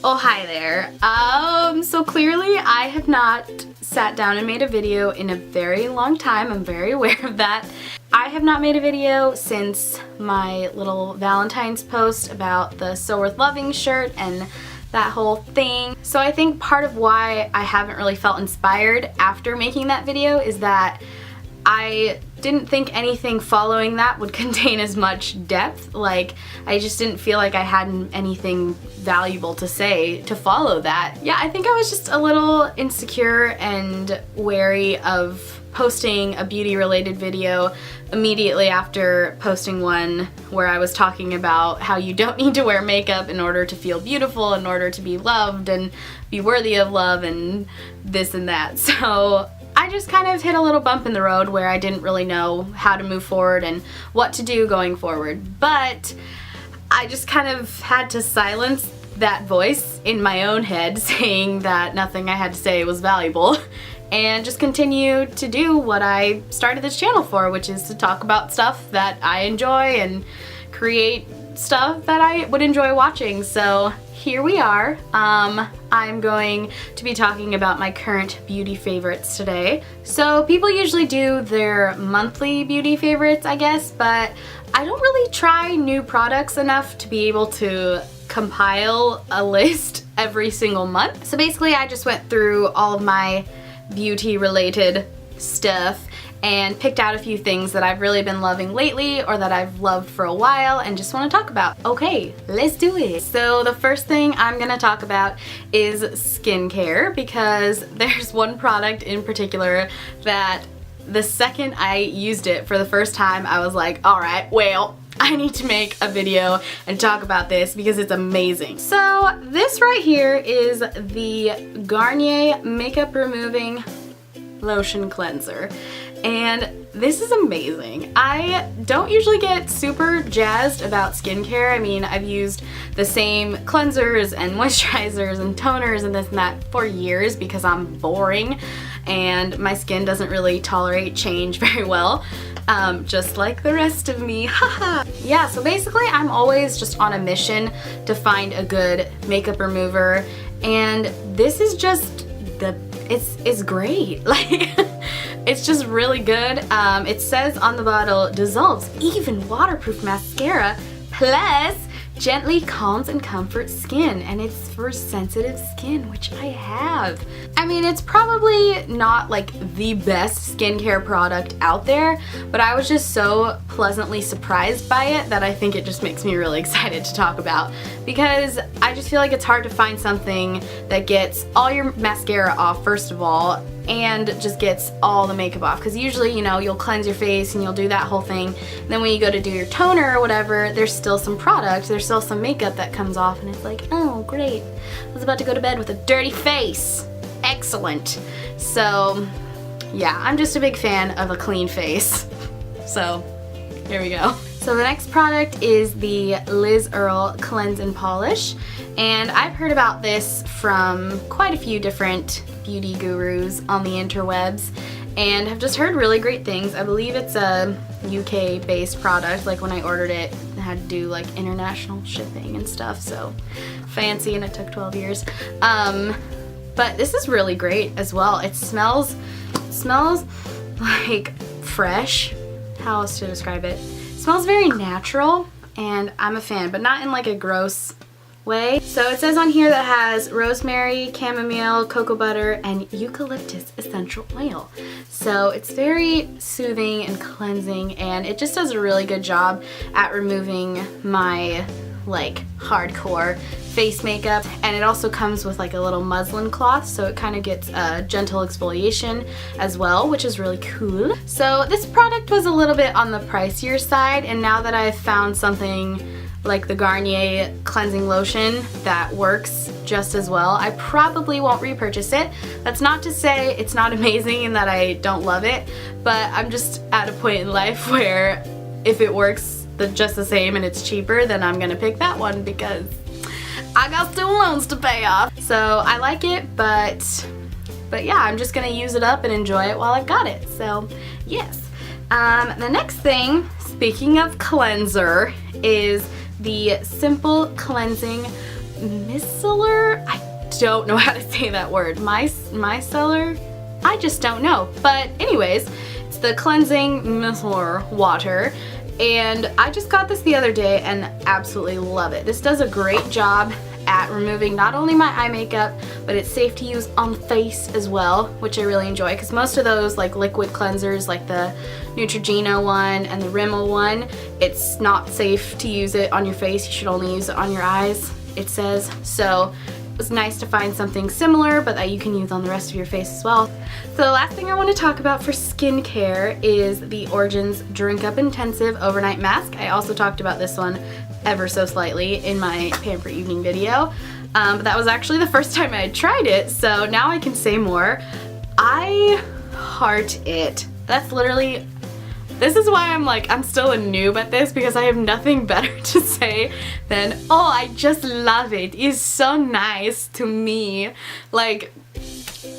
Oh, hi there. So clearly I have not sat down and made a video in a very long time. I'm very aware of that. I have not made a video since my little Valentine's post about the So Worth Loving shirt and that whole thing. So I think part of why I haven't really felt inspired after making that video is that I didn't think anything following that would contain as much depth. Like, I just didn't feel like I had anything valuable to say to follow that. Yeah, I think I was just a little insecure and wary of posting a beauty related video immediately after posting one where I was talking about how you don't need to wear makeup in order to feel beautiful, in order to be loved and be worthy of love and this and that. So I just kind of hit a little bump in the road where I didn't really know how to move forward and what to do going forward. But I just kind of had to silence that voice in my own head saying that nothing I had to say was valuable and just continue to do what I started this channel for, which is to talk about stuff that I enjoy and create stuff that I would enjoy watching. So here we are. I'm going to be talking about my current beauty favorites today. So people usually do their monthly beauty favorites, I guess, but I don't really try new products enough to be able to compile a list every single month. So basically I just went through all of my beauty related stuff and picked out a few things that I've really been loving lately or that I've loved for a while and just want to talk about. Okay, let's do it. So the first thing I'm gonna talk about is skincare, because there's one product in particular that the second I used it for the first time, I was like, alright, well, I need to make a video and talk about this because it's amazing. So this right here is the Garnier Makeup Removing Lotion Cleanser. And this is amazing. I don't usually get super jazzed about skincare. I mean, I've used the same cleansers and moisturizers and toners and this and that for years because I'm boring and my skin doesn't really tolerate change very well. Just like the rest of me, haha. Yeah, so basically I'm always just on a mission to find a good makeup remover, and this is just it's great. Like, it's just really good. It says on the bottle, dissolves even waterproof mascara, plus gently calms and comforts skin, and it's for sensitive skin, which I have. I mean, it's probably not like the best skincare product out there, but I was just so pleasantly surprised by it that I think it just makes me really excited to talk about, because I just feel like it's hard to find something that gets all your mascara off first of all and just gets all the makeup off, because usually, you know, you'll cleanse your face and you'll do that whole thing, and then when you go to do your toner or whatever, there's still some product, there's still some makeup that comes off, and it's like, oh great, I was about to go to bed with a dirty face. Excellent. So yeah, I'm just a big fan of a clean face. So here we go. So the next product is the Earle Cleanse and Polish, and I've heard about this from quite a few different beauty gurus on the interwebs and have just heard really great things. I believe it's a UK based product. Like, when I ordered it, I had to do like international shipping and stuff, so fancy, and it took 12 years. But this is really great as well. It smells like fresh. How else to describe it? It smells very natural, and I'm a fan, but not in like a gross way. So it says on here that it has rosemary, chamomile, cocoa butter, and eucalyptus essential oil. So it's very soothing and cleansing, and it just does a really good job at removing my like hardcore face makeup. And it also comes with like a little muslin cloth, so it kind of gets a gentle exfoliation as well, which is really cool. So this product was a little bit on the pricier side, and now that I've found something like the Garnier cleansing lotion that works just as well, I probably won't repurchase it. That's not to say it's not amazing and that I don't love it, but I'm just at a point in life where if it works just the same and it's cheaper, then I'm gonna pick that one because I got student loans to pay off. So I like it, but yeah, I'm just gonna use it up and enjoy it while I've got it. So yes. The next thing, speaking of cleanser, is the Simple Cleansing Micellar? I don't know how to say that word. Micellar? I just don't know. But anyways, it's the cleansing micellar water. And I just got this the other day and absolutely love it. This does a great job at removing not only my eye makeup, but it's safe to use on the face as well, which I really enjoy, because most of those like liquid cleansers, like the Neutrogena one and the Rimmel one, it's not safe to use it on your face. You should only use it on your eyes, it says. So it was nice to find something similar, but that you can use on the rest of your face as well. So the last thing I want to talk about for skincare is the Origins Drink Up Intensive Overnight Mask. I also talked about this one ever so slightly in my Pamper Evening video, but that was actually the first time I had tried it, so now I can say more. I heart it. That's literally, this is why I'm still a noob at this, because I have nothing better to say than, oh, I just love it. It's so nice to me. Like,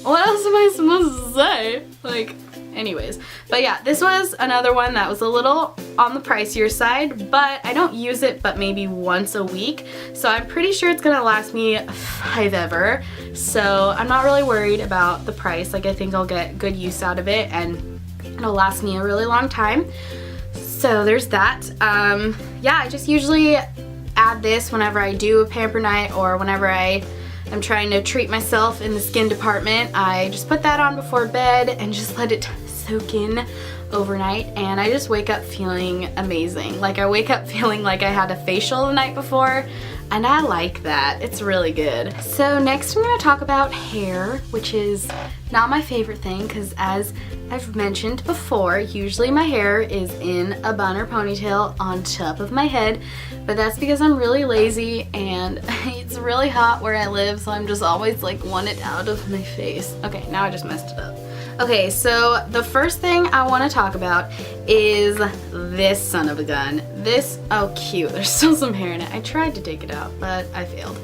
what else am I supposed to say? Like, anyways. But yeah, this was another one that was a little on the pricier side, but I don't use it but maybe once a week. So I'm pretty sure it's gonna last me forever. So I'm not really worried about the price. Like, I think I'll get good use out of it and it'll last me a really long time. So there's that. Yeah, I just usually add this whenever I do a pamper night or whenever I'm trying to treat myself in the skin department. I just put that on before bed and just let it soak in overnight, and I just wake up feeling amazing. Like, I wake up feeling like I had a facial the night before, and I like that. It's really good. So next I'm going to talk about hair, which is not my favorite thing, because as I've mentioned before, usually my hair is in a bun or ponytail on top of my head, but that's because I'm really lazy and it's really hot where I live, so I'm just always like want it out of my face. Okay, now I just messed it up. Okay, so the first thing I want to talk about is this son of a gun. This, oh cute, there's still some hair in it. I tried to take it out, but I failed.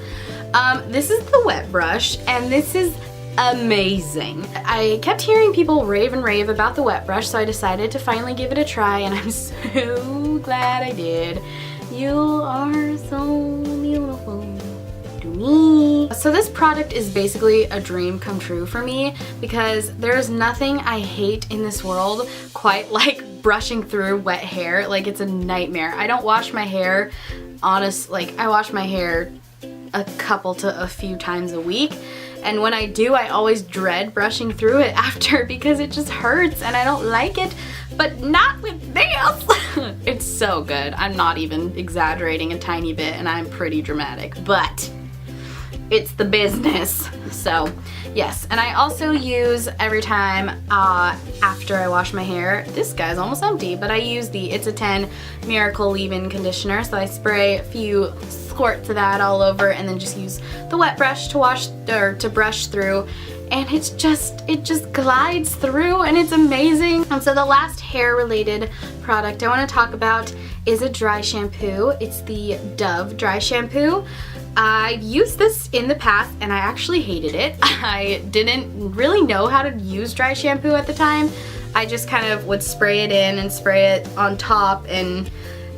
This is the wet brush, and this is amazing. I kept hearing people rave and rave about the wet brush, so I decided to finally give it a try, and I'm so glad I did. You are so beautiful to me. So this product is basically a dream come true for me, because there's nothing I hate in this world quite like brushing through wet hair. Like, it's a nightmare. I don't wash my hair, I wash my hair a couple to a few times a week, and when I do, I always dread brushing through it after because it just hurts and I don't like it, but not with this. It's so good. I'm not even exaggerating a tiny bit, and I'm pretty dramatic, but it's the business. So yes, and I also use every time after I wash my hair, this guy's almost empty, but I use the It's a 10 Miracle Leave-In Conditioner. So I spray a few squirts of that all over and then just use the wet brush to wash or to brush through, and it just glides through and it's amazing. And so the last hair related product I want to talk about is a dry shampoo. It's the Dove Dry Shampoo. I've used this in the past and I actually hated it. I didn't really know how to use dry shampoo at the time. I just kind of would spray it in and spray it on top and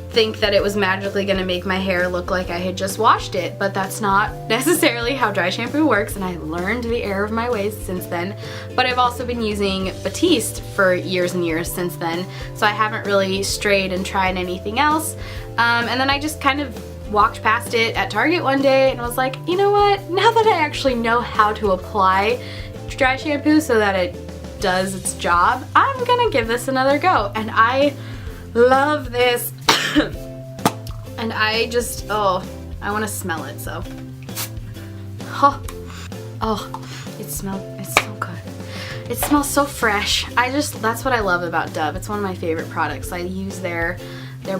think that it was magically going to make my hair look like I had just washed it, but that's not necessarily how dry shampoo works, and I learned the error of my ways since then. But I've also been using Batiste for years and years since then, so I haven't really strayed and tried anything else. And then I just kind of walked past it at Target one day and was like, you know what, now that I actually know how to apply dry shampoo so that it does its job, I'm gonna give this another go. And I love this. And I just, oh, I want to smell it, so. Oh, it's so good. It smells so fresh. That's what I love about Dove. It's one of my favorite products. I use their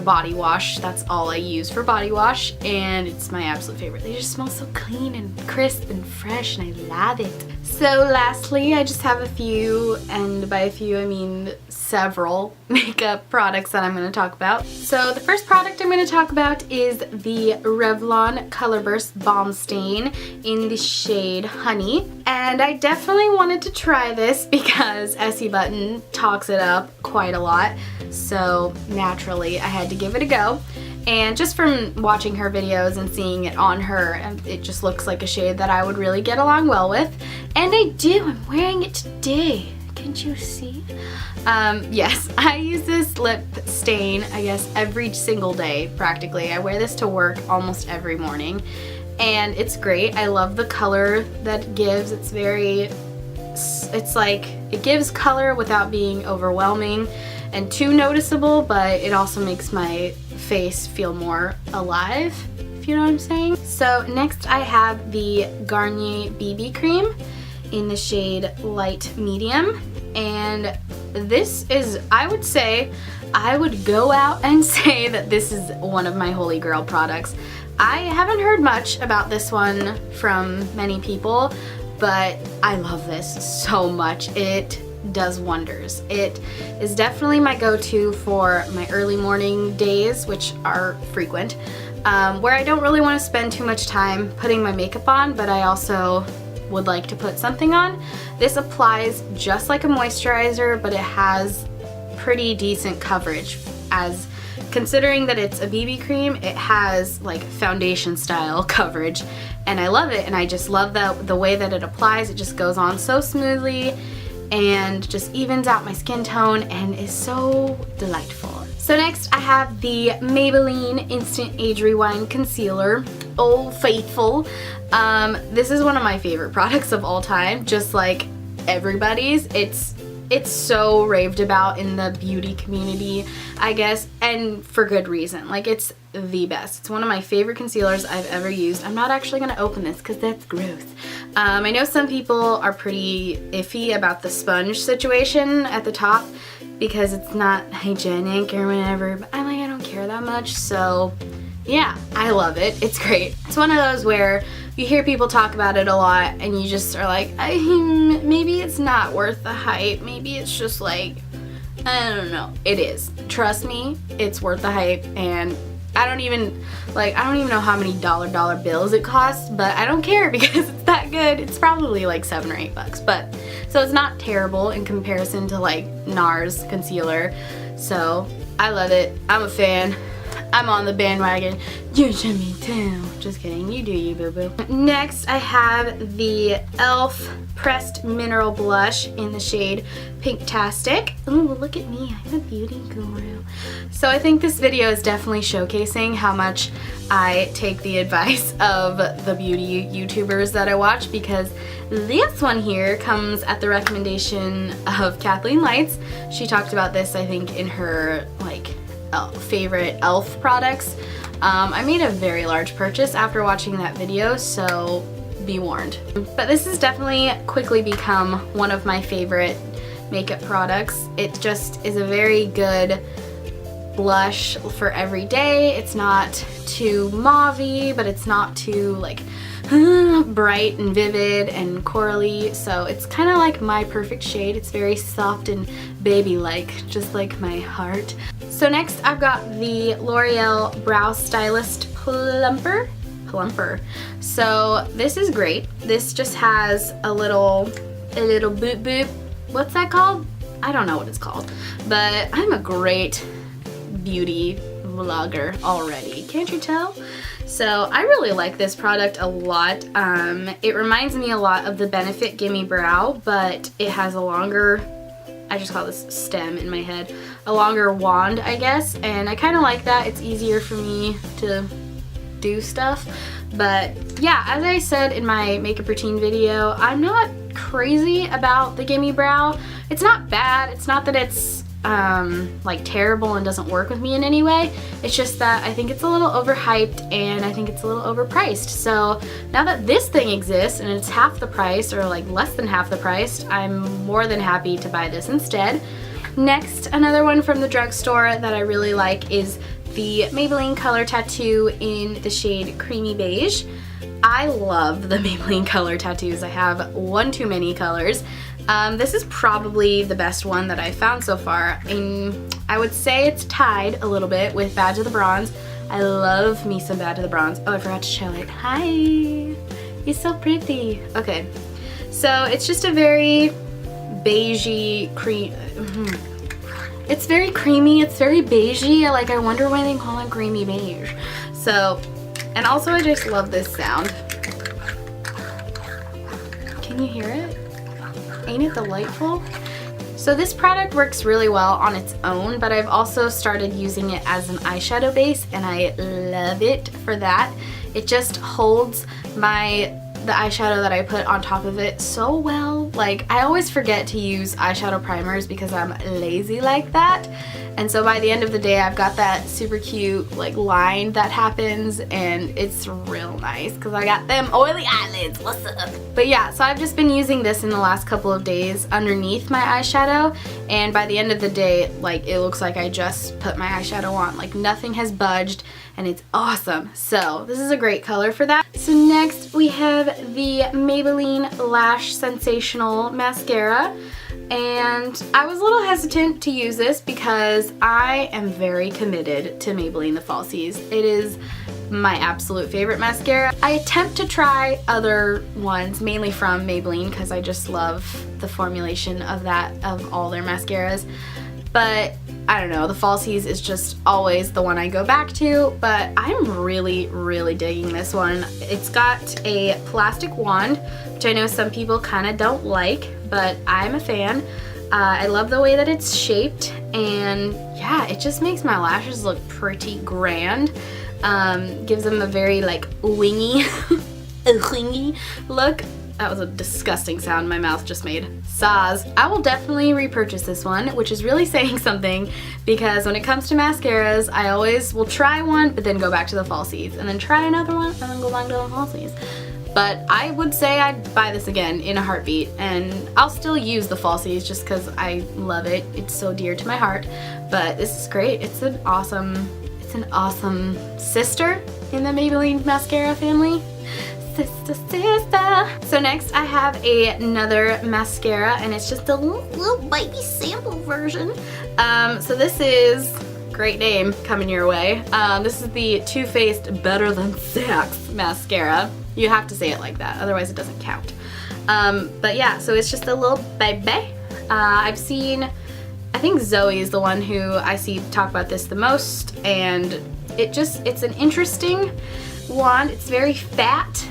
body wash. That's all I use for body wash, and it's my absolute favorite. They just smell so clean and crisp and fresh, and I love it. So lastly, I just have a few, and by a few I mean several makeup products that I'm going to talk about. So the first product I'm going to talk about is the Revlon Colorburst Balm Stain in the shade Honey. And I definitely wanted to try this because Essie Button talks it up quite a lot. So naturally I had to give it a go. And just from watching her videos and seeing it on her, it just looks like a shade that I would really get along well with. And I do, I'm wearing it today. Can't you see? Yes, I use this lip stain, I guess, every single day, practically. I wear this to work almost every morning. And it's great. I love the color that it gives. It's like, it gives color without being overwhelming and too noticeable, but it also makes my face feel more alive, if you know what I'm saying. So next I have the Garnier BB Cream in the shade Light Medium. And this is, I would say, I would go out and say that this is one of my holy grail products. I haven't heard much about this one from many people, but I love this so much. It does wonders. It is definitely my go-to for my early morning days, which are frequent, where I don't really want to spend too much time putting my makeup on, but I also would like to put something on. This applies just like a moisturizer, but it has pretty decent coverage. As considering that it's a BB cream, it has like foundation style coverage, and I love it. And I just love the way that it applies. It just goes on so smoothly and just evens out my skin tone and is so delightful. So next I have the Maybelline Instant Age Rewind Concealer. Oh, faithful. This is one of my favorite products of all time, just like everybody's. It's so raved about in the beauty community, I guess, and for good reason. Like, it's the best. It's one of my favorite concealers I've ever used. I'm not actually going to open this because that's gross. I know some people are pretty iffy about the sponge situation at the top because it's not hygienic or whatever, but I'm like, I don't care that much, so yeah, I love it. It's great. It's one of those where you hear people talk about it a lot and you just are like, maybe it's not worth the hype. Maybe it's just like, I don't know. It is. Trust me, it's worth the hype, and I don't even know how many dollar bills it costs, but I don't care because it's that good. It's probably like $7 or $8, but so it's not terrible in comparison to like NARS concealer. So I love it. I'm a fan. I'm on the bandwagon. You should be too. Just kidding. You do you, boo-boo. Next, I have the e.l.f. Pressed Mineral Blush in the shade Pinktastic. Ooh, look at me. I'm a beauty guru. So I think this video is definitely showcasing how much I take the advice of the beauty YouTubers that I watch, because this one here comes at the recommendation of Kathleen Lights. She talked about this, I think, in her like favorite e.l.f. products. I made a very large purchase after watching that video, so be warned. But this has definitely quickly become one of my favorite makeup products. It just is a very good blush for every day. It's not too mauve-y, but it's not too like bright and vivid and corally, so it's kind of like my perfect shade. It's very soft and baby-like, just like my heart. So next I've got the L'Oreal Brow Stylist Plumper. So this is great. This just has a little boop boop. What's that called? I don't know what it's called, but I'm a great beauty vlogger already. Can't you tell? So I really like this product a lot. It reminds me a lot of the Benefit Gimme Brow, but it has a longer, I just call this stem in my head, a longer wand, I guess, and I kind of like that. It's easier for me to do stuff. But yeah, as I said in my makeup routine video, I'm not crazy about the Gimme Brow. It's not bad. It's not that it's like terrible and doesn't work with me in any way. It's just that I think it's a little overhyped and I think it's a little overpriced. So now that this thing exists and it's half the price, or like less than half the price, I'm more than happy to buy this instead. Next, another one from the drugstore that I really like is the Maybelline Color Tattoo in the shade Creamy Beige. I love the Maybelline color tattoos. I have one too many colors. This is probably the best one that I've found so far. I would say it's tied a little bit with Bad to the Bronze. I love me some Bad to the Bronze. Oh, I forgot to show it. Hi! You're so pretty. Okay, so it's just a very beigey cream. It's very creamy, it's very beigey. Like, I wonder why they call it creamy beige. So, and also I just love this sound. Can you hear it? Ain't it delightful? So this product works really well on its own, but I've also started using it as an eyeshadow base, and I love it for that. It just holds the eyeshadow that I put on top of it so well. Like, I always forget to use eyeshadow primers because I'm lazy like that. And so by the end of the day, I've got that super cute like line that happens, and it's real nice because I got them oily eyelids. What's up? But yeah, so I've just been using this in the last couple of days underneath my eyeshadow, and by the end of the day, like, it looks like I just put my eyeshadow on. Like, nothing has budged, and it's awesome. So this is a great color for that. So next we have the Maybelline Lash Sensational Mascara. And I was a little hesitant to use this because I am very committed to Maybelline The Falsies. It is my absolute favorite mascara. I attempt to try other ones, mainly from Maybelline, because I just love the formulation of all their mascaras. But I don't know, The Falsies is just always the one I go back to, but I'm really, really digging this one. It's got a plastic wand, which I know some people kind of don't like, but I'm a fan. I love the way that it's shaped, and yeah, it just makes my lashes look pretty grand. Gives them a very like wingy, wingy look. That was a disgusting sound my mouth just made. Saz. I will definitely repurchase this one, which is really saying something, because when it comes to mascaras, I always will try one, but then go back to The Falsies, and then try another one, and then go back to The Falsies. But I would say I'd buy this again in a heartbeat, and I'll still use The Falsies just because I love it. It's so dear to my heart. But this is great. It's an awesome sister in the Maybelline mascara family. Sister, sister. So next I have another mascara, and it's just a little baby sample version. So this is, great name coming your way. This is the Too Faced Better Than Sex mascara. You have to say it like that, otherwise it doesn't count. But yeah, so it's just a little baby. I've seen, I think Zoe is the one who I see talk about this the most, and it's an interesting wand. It's very fat.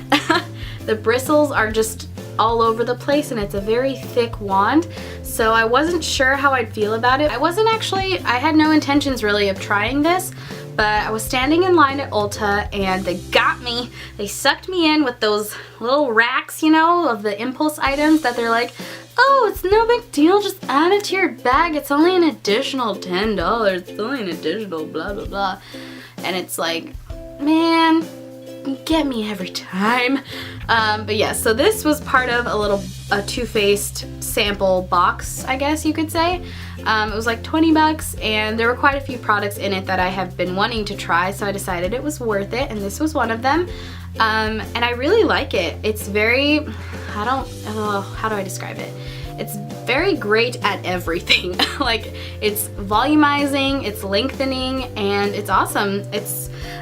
The bristles are just all over the place, and it's a very thick wand. So I wasn't sure how I'd feel about it. I had no intentions really of trying this, but I was standing in line at Ulta, and they got me. They sucked me in with those little racks, you know, of the impulse items that they're like, oh, it's no big deal, just add it to your bag. It's only an additional $10. It's only an additional blah, blah, blah. And it's like, man, you get me every time. But yeah, so this was part of a Too Faced sample box, I guess you could say. It was like 20 bucks, and there were quite a few products in it that I have been wanting to try, so I decided it was worth it, and this was one of them. And I really like it. It's very, how do I describe it? It's very great at everything. Like, it's volumizing, it's lengthening, and it's awesome.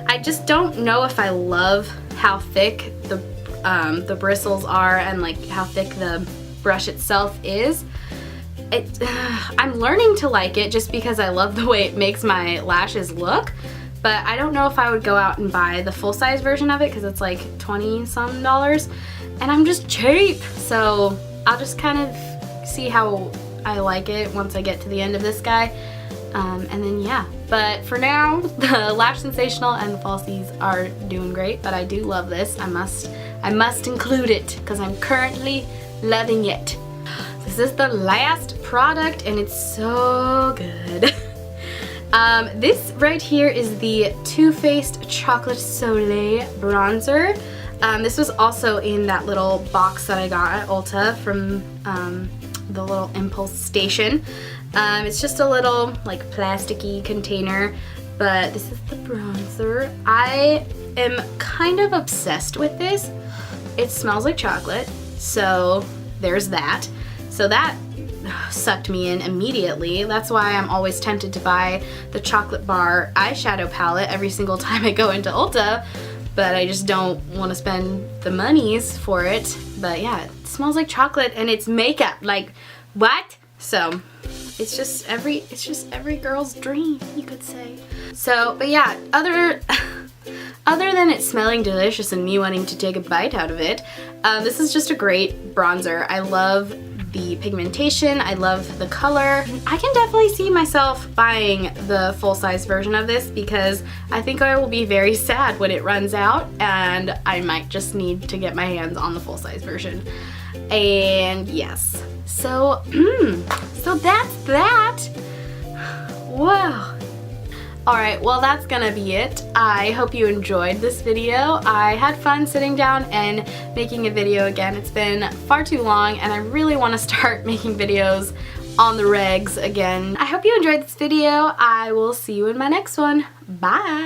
I just don't know if I love how thick the bristles are, and like how thick the brush itself is. I'm learning to like it just because I love the way it makes my lashes look, but I don't know if I would go out and buy the full-size version of it because it's like $20-some, and I'm just cheap. So I'll just kind of see how I like it once I get to the end of this guy, and then yeah. But for now, the Lash Sensational and the Falsies are doing great, but I do love this. I must include it because I'm currently loving it. This is the last product, and it's so good. This right here is the Too Faced Chocolate Soleil Bronzer. This was also in that little box that I got at Ulta from the little impulse station. It's just a little like plasticky container, but this is the bronzer. I am kind of obsessed with this. It smells like chocolate, so there's that. So that sucked me in immediately. That's why I'm always tempted to buy the chocolate bar eyeshadow palette every single time I go into Ulta, but I just don't want to spend the monies for it. But yeah, it smells like chocolate, and it's makeup. Like, what? So it's just every girl's dream, you could say. So, but yeah, other than it smelling delicious and me wanting to take a bite out of it, this is just a great bronzer. I love the pigmentation, I love the color. I can definitely see myself buying the full-size version of this because I think I will be very sad when it runs out and I might just need to get my hands on the full-size version. And yes, so that's that. Wow. Alright, well that's gonna be it. I hope you enjoyed this video. I had fun sitting down and making a video again. It's been far too long and I really want to start making videos on the regs again. I hope you enjoyed this video. I will see you in my next one. Bye!